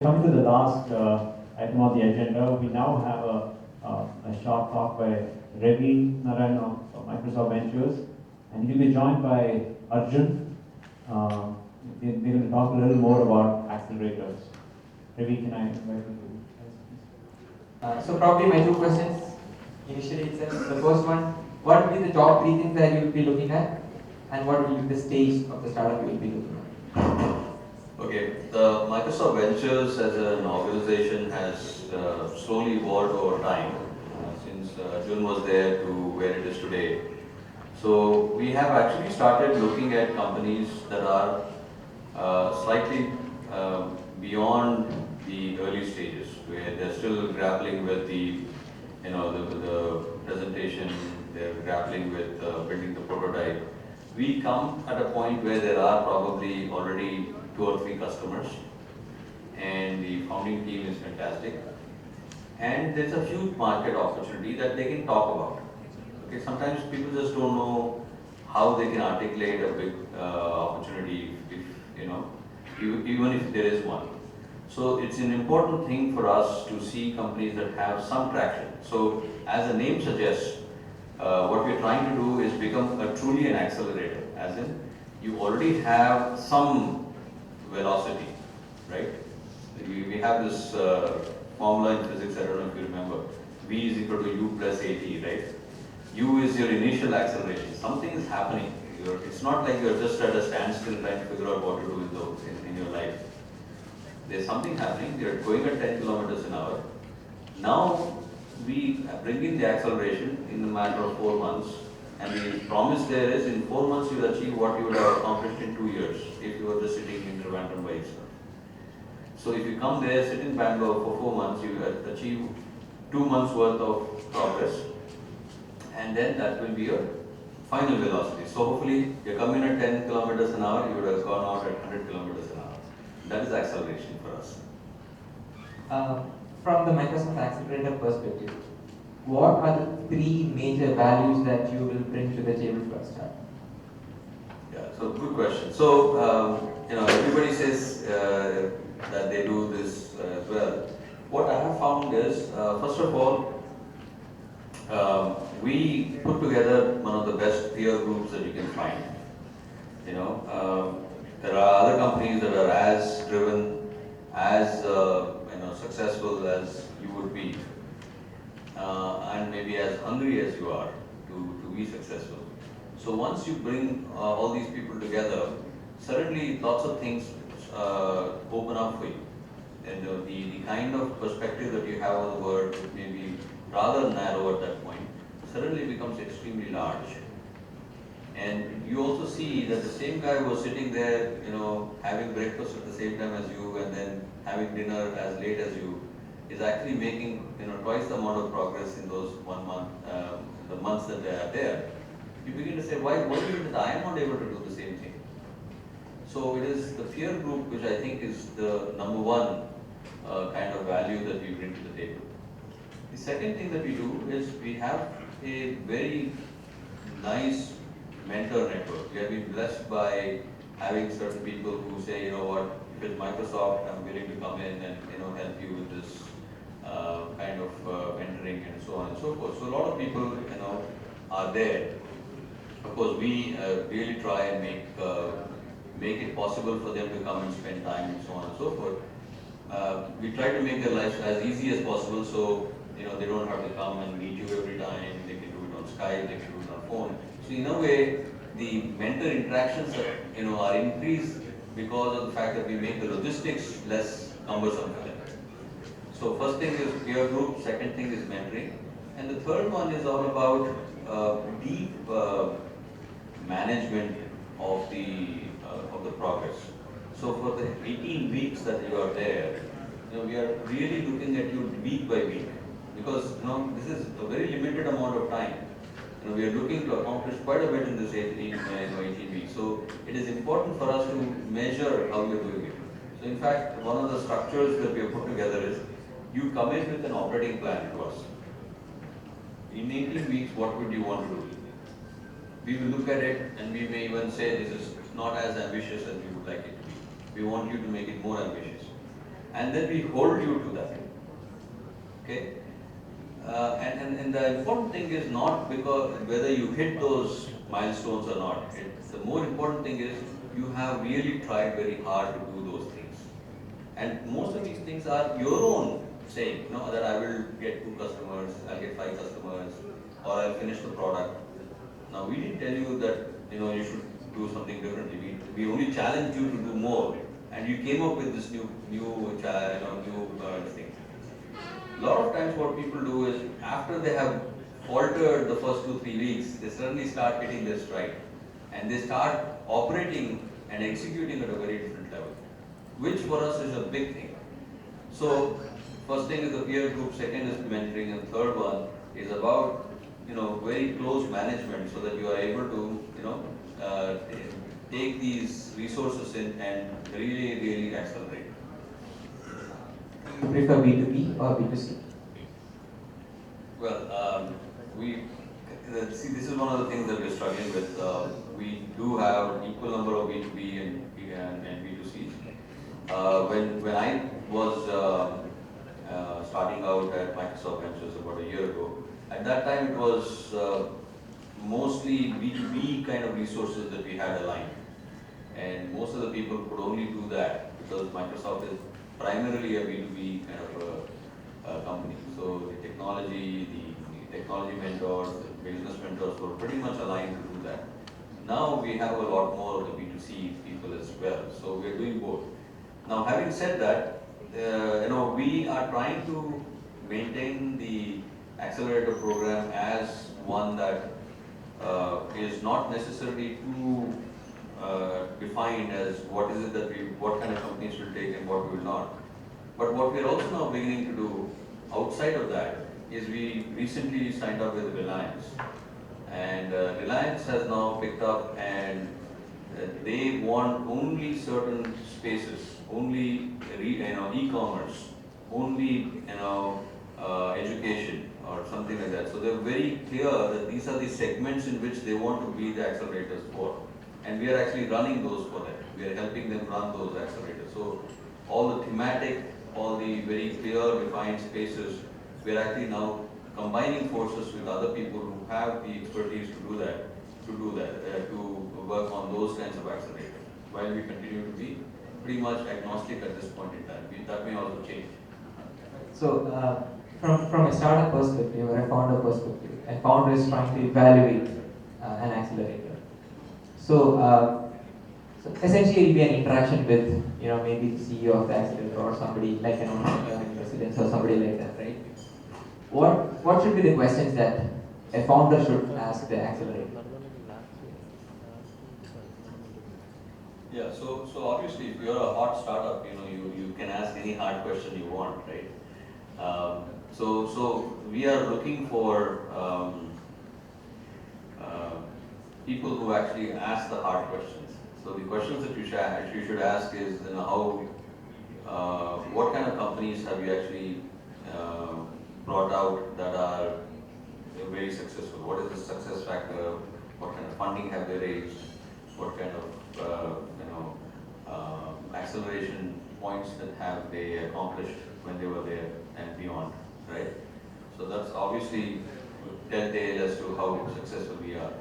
Coming to the last item on the agenda, we now have a short talk by Ravi, Narayan of Microsoft Ventures, and he'll be joined by Arjun. They're going to talk a little more about accelerators. Ravi, can I invite you to? So probably my two questions initially itself. The first one, what will be the top three things that you will be looking at, and what will be the stage of the startup you will be looking at? Okay, the Microsoft Ventures as an organization has slowly evolved over time since Arjun was there to where it is today. So we have actually started looking at companies that are slightly beyond the early stages, where they're still grappling with the presentation, they're grappling with building the prototype. We come at a point where there are probably already 2 or 3 customers, and the founding team is fantastic. And there's a huge market opportunity that they can talk about. Okay, sometimes people just don't know how they can articulate a big opportunity, even if there is one. So it's an important thing for us to see companies that have some traction. So as the name suggests, what we're trying to do is become truly an accelerator, as in you already have some velocity, right? We have this formula in physics, I don't know if you remember. V is equal to u plus at, right? U is your initial acceleration. Something is happening. It's not like you're just at a standstill trying to figure out what to do in your life. There's something happening. You're going at 10 kilometers an hour. Now we bring in the acceleration in a matter of 4 months, and the promise there is in 4 months you'll achieve what you would have accomplished in 2 years if you were just sitting in Trivandrum by yourself. So if you come there, sit in Bangalore for 4 months, you achieve 2 months worth of progress, and then that will be your final velocity. So hopefully you come in at 10 kilometers an hour, you would have gone out at 100 kilometers an hour. That is acceleration for us. From the Microsoft Accelerator perspective, what are the 3 major values that you will bring to the table for a start? Yeah, so good question. So, everybody says that they do this as well. What I have found is, first of all, we put together one of the best peer groups that you can find. There are other companies that are as driven, as successful as you would be, and maybe as hungry as you are to be successful. So once you bring all these people together, suddenly lots of things open up for you. And the kind of perspective that you have on the world may be rather narrow at that point, suddenly becomes extremely large. And you also see that the same guy who was sitting there, having breakfast at the same time as you and then having dinner as late as you, is actually making, twice the amount of progress in those 1 month, the months that they are there. You begin to say, why is it that I am not able to do the same thing? So it is the peer group which I think is the number one kind of value that we bring to the table. The second thing that we do is we have a very nice mentor network. We have been blessed by having certain people who say, you know what, if it's Microsoft, I'm willing to come in and help you with this kind of mentoring and so on and so forth. So a lot of people are there. Of course, we really try and make it possible for them to come and spend time and so on and so forth. We try to make their lives as easy as possible, so they don't have to come and meet you every time. They can do it on Skype, they can do it on phone. So in a way, the mentor interactions are increased because of the fact that we make the logistics less cumbersome for them. So first thing is peer group, second thing is mentoring, and the third one is all about deep management of the progress. So for the 18 weeks that you are there, we are really looking at you week by week, because this is a very limited amount of time. We are looking to accomplish quite a bit in this 18 weeks. So it is important for us to measure how we are doing it. So in fact, one of the structures that we have put together is you come in with an operating plan to us. In 18 weeks, what would you want to do? We will look at it and we may even say this is not as ambitious as we would like it to be. We want you to make it more ambitious. and then we hold you to that. Okay? And the important thing is not because whether you hit those milestones or not. The more important thing is you have really tried very hard to do those things. And most of these things are your own saying, that I will get 2 customers, I'll get 5 customers, or I'll finish the product. Now we didn't tell you that you should do something differently. We only challenged you to do more, and you came up with this new thing. A lot of times what people do is after they have faltered the first 2-3 weeks, they suddenly start hitting their stride, and they start operating and executing at a very different level, which for us is a big thing. So first thing is the peer group, second is mentoring, and third one is about very close management so that you are able to take these resources in and really accelerate. You prefer B2B or B2C? Well, see, this is one of the things that we're struggling with. We do have equal number of B2B and B2C. When I was starting out at Microsoft Ventures about a year ago, at that time it was mostly B2B kind of resources that we had aligned. And most of the people could only do that because Microsoft is primarily a B2B kind of a company. So the technology mentors, the business mentors were pretty much aligned to do that. Now we have a lot more of the B2C people as well. So we're doing both. Now having said that, we are trying to maintain the accelerator program as one that is not necessarily too defined as what kind of companies will take and what we will not. But what we are also now beginning to do outside of that is we recently signed up with Reliance, and Reliance has now picked up and they want only certain spaces, only e-commerce, only education or something like that. So they're very clear that these are the segments in which they want to be the accelerators for. And we are actually running those for them. We are helping them run those accelerators. So all the thematic, all the very clear defined spaces, we are actually now combining forces with other people who have the expertise to do that, to work on those kinds of accelerators, while we continue to be pretty much agnostic at this point in time. That may also change. So from a startup perspective or a founder perspective, a founder is trying to evaluate an accelerator. So essentially, it'll be an interaction with maybe the CEO of the accelerator or somebody like an entrepreneur in residence or somebody like that, right? What should be the questions that a founder should ask the accelerator? Yeah, so obviously if you're a hot startup, you can ask any hard question you want, right? So we are looking for people who actually ask the hard questions. So the questions that you should ask is, what kind of companies have you actually brought out that are very successful? What is the success factor? What kind of funding have they raised? What kind of acceleration points that have they accomplished when they were there and beyond, right? So that's obviously telltale as to how successful we are.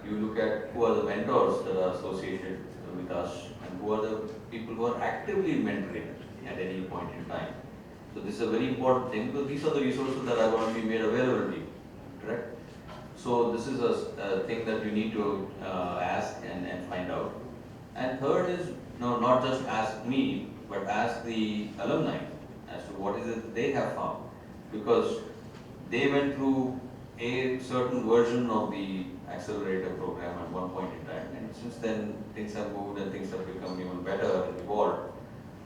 You look at who are the mentors that are associated with us and who are the people who are actively mentoring at any point in time. So this is a very important thing because these are the resources that are going to be made available to you, correct? So this is a thing that you need to ask and find out. And third is, not just ask me, but ask the alumni as to what is it they have found. Because they went through a certain version of the accelerator program at one point in time. And since then, things have moved and things have become even better and evolved.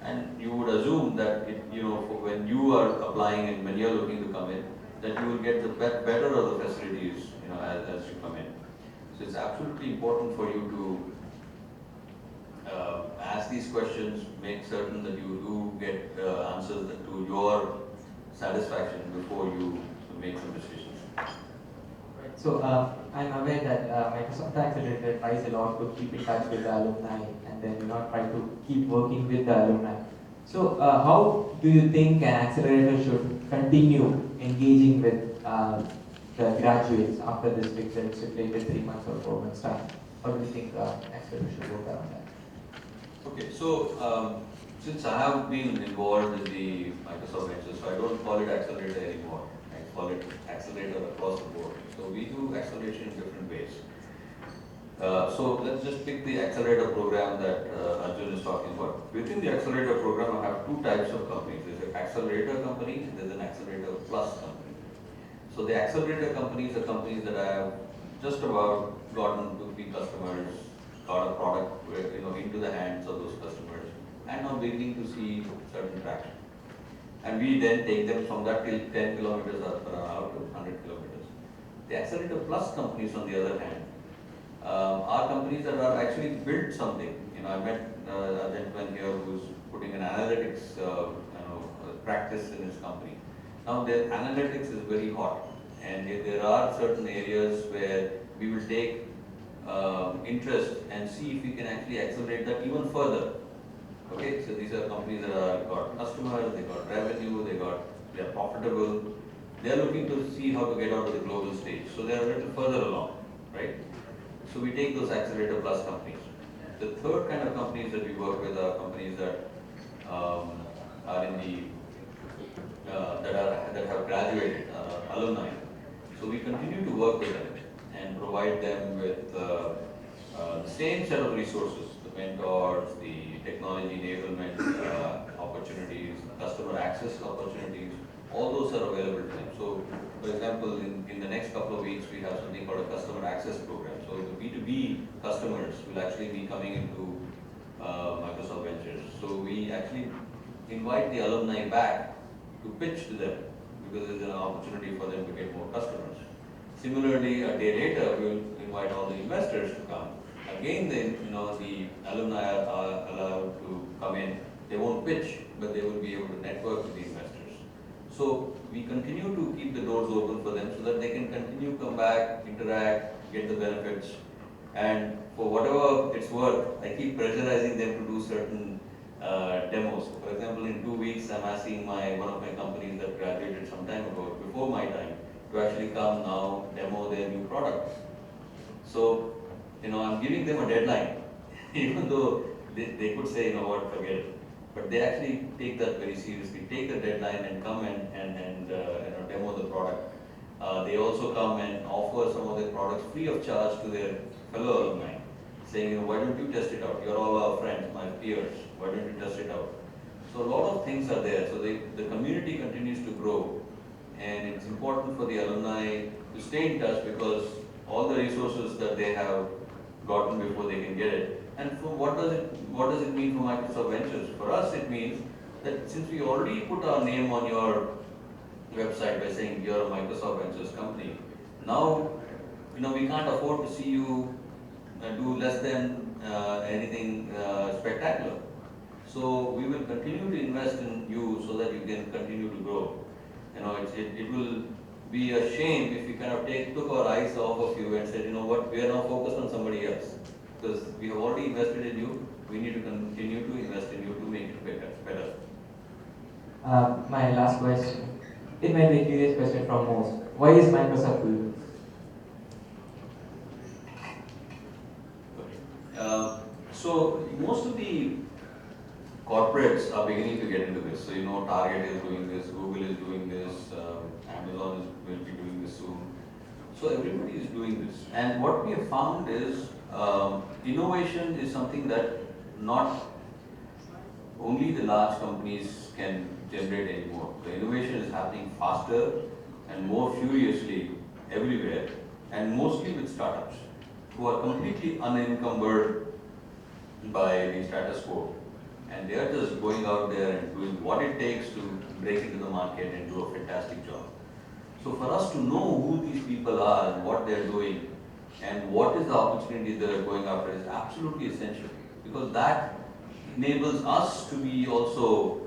And you would assume that, when you are applying and when you are looking to come in, that you will get the better of the facilities, as you come in. So it's absolutely important for you to ask these questions, make certain that you do get answers to your satisfaction before you make some decisions. Right. So I'm aware that Microsoft Accelerator tries a lot to keep in touch with the alumni and then try to keep working with the alumni. So, how do you think an accelerator should continue engaging with the graduates after this stipulated 3 months or 4 months time? How do you think accelerator should work around that? Okay, so since I have been involved in the Microsoft Ventures, so I don't call it accelerator anymore. I call it accelerator across the board. So we do acceleration in different ways. So let's just pick the accelerator program that Arjun is talking about. Within the accelerator program, I have two types of companies. There's an accelerator company and there's an accelerator plus company. So the accelerator companies are companies that I have just about gotten to be customers, got a product into the hands of those customers, and now beginning to see certain traction. And we then take them from that till 10 kilometers per hour to 100 kilometers. The accelerator plus companies, on the other hand, are companies that are actually built something. I met a gentleman here who's putting an analytics practice in his company. Now their analytics is very hot, and there are certain areas where we will take interest and see if we can actually accelerate that even further. Okay, so these are companies that are got customers, they got revenue, they are profitable. They are looking to see how to get onto the global stage. So they are a little further along, right? So we take those accelerator plus companies. The third kind of companies that we work with are companies that are in the that have graduated, alumni. So we continue to work with them and provide them with the same set of resources, the mentors, the technology enablement opportunities, customer access opportunities, all those are available to them. So, for example, in the next couple of weeks, we have something called a customer access program. So the B2B customers will actually be coming into Microsoft Ventures. So we actually invite the alumni back to pitch to them because there's an opportunity for them to get more customers. Similarly, a day later, we will invite all the investors to come. Again, the alumni are allowed to come in. They won't pitch, but they will be able to network with the investors. So we continue to keep the doors open for them so that they can continue to come back, interact, get the benefits. And for whatever it's worth, I keep pressurizing them to do certain demos. For example, in 2 weeks, I'm asking one of my companies that graduated some time ago, before my time, to actually come now demo their new product. So, I'm giving them a deadline, even though they could say, forget it. But they actually take that very seriously, take the deadline and come and demo the product. They also come and offer some of their products free of charge to their fellow alumni, saying, why don't you test it out? You're all our friends, my peers, why don't you test it out? So a lot of things are there. So the community continues to grow, and it's important for the alumni to stay in touch because all the resources that they have gotten before they can get it. And for what does it mean for Microsoft Ventures? For us, it means that since we already put our name on your website by saying you're a Microsoft Ventures company, now we can't afford to see you do less than anything spectacular. So we will continue to invest in you so that you can continue to grow. It will be a shame if we kind of took our eyes off of you and said, we are now focused on somebody else. Because we have already invested in you, we need to continue to invest in you to make it better. My last question. It might be a curious question from most. Why is Microsoft doing this? So most of the corporates are beginning to get into this. So Target is doing this, Google is doing this, Amazon will be doing this soon. So everybody is doing this. And what we have found is innovation is something that not only the large companies can generate anymore. The innovation is happening faster and more furiously everywhere, and mostly with startups who are completely unencumbered by the status quo. And they are just going out there and doing what it takes to break into the market and do a fantastic job. So for us to know who these people are and what they're doing and what is the opportunity they're going after is absolutely essential, because that enables us to be also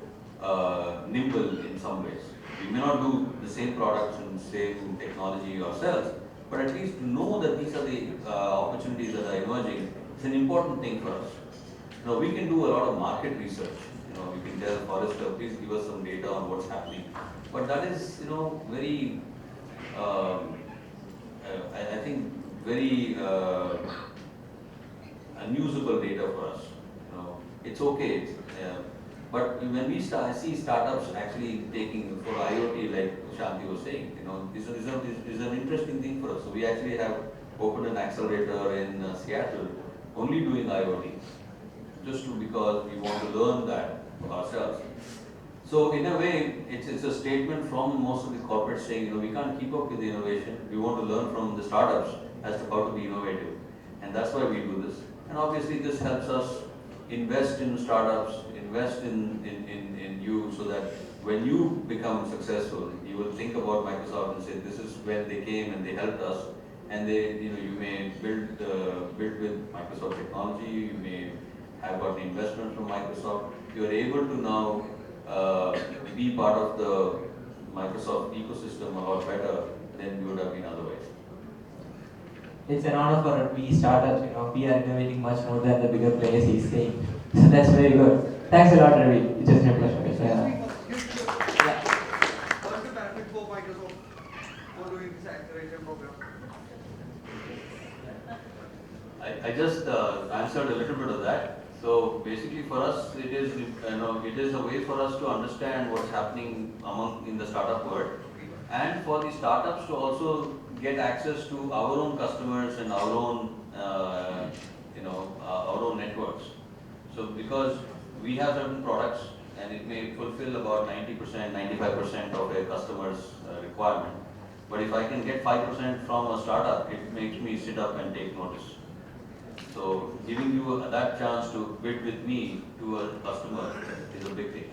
nimble in some ways. We may not do the same products and same technology ourselves, but at least to know that these are the opportunities that are emerging is an important thing for us. We can do a lot of market research. we can tell Forrester, please give us some data on what's happening. But that is, very, I think, very unusable data for us. It's okay. But when we see startups actually taking for IoT, like Shanti was saying, this is an interesting thing for us. So we actually have opened an accelerator in Seattle, only doing IoT, just because we want to learn that for ourselves. So in a way, it's a statement from most of the corporates saying, we can't keep up with the innovation. We want to learn from the startups as to how to be innovative, and that's why we do this. And obviously, this helps us invest in startups, invest in you, so that when you become successful, you will think about Microsoft and say, this is when they came and they helped us, and you may build with Microsoft technology, you may have got an investment from Microsoft. You are able to now be part of the Microsoft ecosystem a lot better than you would have been otherwise. It's an honor for we startups, we are innovating much more than the bigger players, he's saying. So that's very good. Thanks a lot, Ravi. It's just a pleasure. Yeah. What's the benefit for Microsoft for doing this acceleration program? I just answered a little bit of that. So basically, for us, it is a way for us to understand what's happening in the startup world, and for the startups to also get access to our own customers and our own our own networks. So because we have certain products and it may fulfill about 90%, 95% of a customer's requirement, but if I can get 5% from a startup, it makes me sit up and take notice. So giving you that chance to bid with me to a customer is a big thing.